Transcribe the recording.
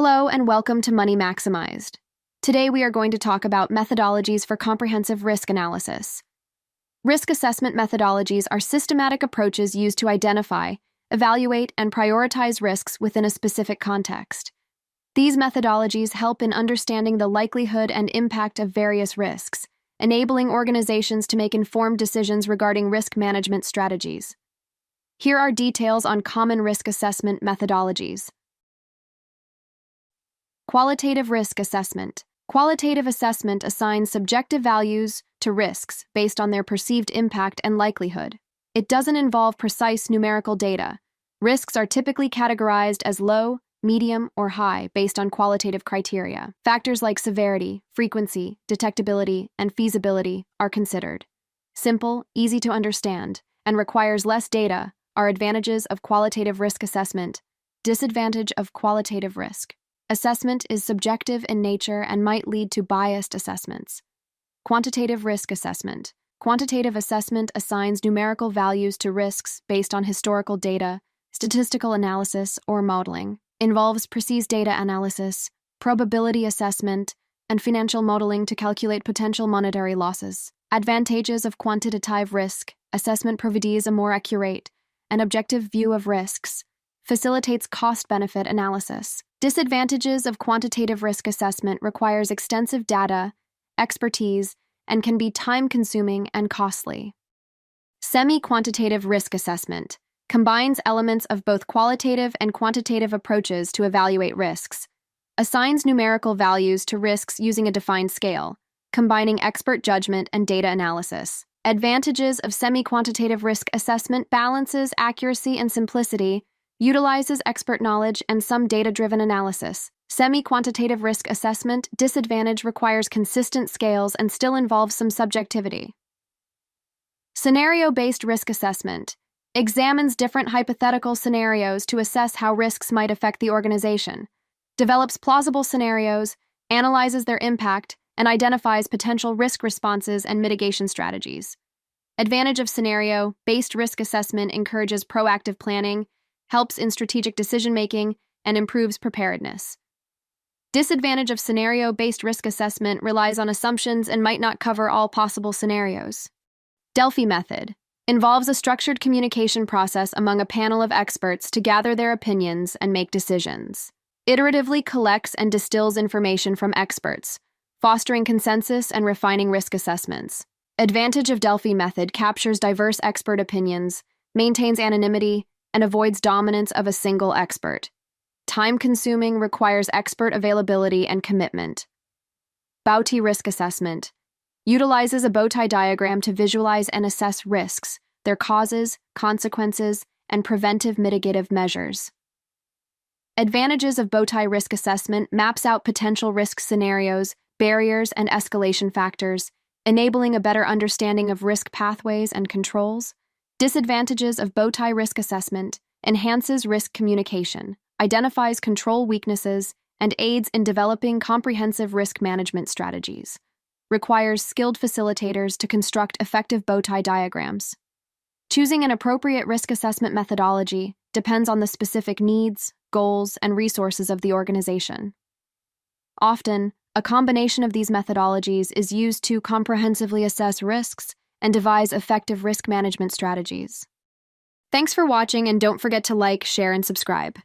Hello and welcome to Money Maximized. Today we are going to talk about methodologies for comprehensive risk analysis. Risk assessment methodologies are systematic approaches used to identify, evaluate, and prioritize risks within a specific context. These methodologies help in understanding the likelihood and impact of various risks, enabling organizations to make informed decisions regarding risk management strategies. Here are details on common risk assessment methodologies. Qualitative risk assessment. Qualitative assessment assigns subjective values to risks based on their perceived impact and likelihood. It doesn't involve precise numerical data. Risks are typically categorized as low, medium, or high based on qualitative criteria. Factors like severity, frequency, detectability, and feasibility are considered. Simple, easy to understand, and requires less data are advantages of qualitative risk assessment. Disadvantage of qualitative risk. Assessment is subjective in nature and might lead to biased assessments. Quantitative risk assessment. Quantitative assessment assigns numerical values to risks based on historical data, statistical analysis, or modeling. Involves precise data analysis, probability assessment, and financial modeling to calculate potential monetary losses. Advantages of quantitative risk. Assessment provides a more accurate and objective view of risks. Facilitates cost-benefit analysis. Disadvantages of quantitative risk assessment requires extensive data, expertise, and can be time-consuming and costly. Semi-quantitative risk assessment combines elements of both qualitative and quantitative approaches to evaluate risks. Assigns numerical values to risks using a defined scale, combining expert judgment and data analysis. Advantages of semi-quantitative risk assessment balances accuracy and simplicity, utilizes expert knowledge and some data-driven analysis. Semi-quantitative risk assessment disadvantage requires consistent scales and still involves some subjectivity. Scenario-based risk assessment examines different hypothetical scenarios to assess how risks might affect the organization, develops plausible scenarios, analyzes their impact, and identifies potential risk responses and mitigation strategies. Advantage of scenario-based risk assessment encourages proactive planning, helps in strategic decision-making, and improves preparedness. Disadvantage of scenario-based risk assessment relies on assumptions and might not cover all possible scenarios. Delphi method involves a structured communication process among a panel of experts to gather their opinions and make decisions. Iteratively collects and distills information from experts, fostering consensus and refining risk assessments. Advantage of Delphi method captures diverse expert opinions, maintains anonymity, and avoids dominance of a single expert. Time-consuming, requires expert availability and commitment. Bowtie risk assessment utilizes a bowtie diagram to visualize and assess risks, their causes, consequences, and preventive mitigative measures. Advantages of bowtie risk assessment maps out potential risk scenarios, barriers, and escalation factors, enabling a better understanding of risk pathways and controls. Disadvantages of bowtie risk assessment enhances risk communication, identifies control weaknesses, and aids in developing comprehensive risk management strategies. Requires skilled facilitators to construct effective bowtie diagrams. Choosing an appropriate risk assessment methodology depends on the specific needs, goals, and resources of the organization. Often, a combination of these methodologies is used to comprehensively assess risks and devise effective risk management strategies. Thanks for watching, and don't forget to like, share, and subscribe.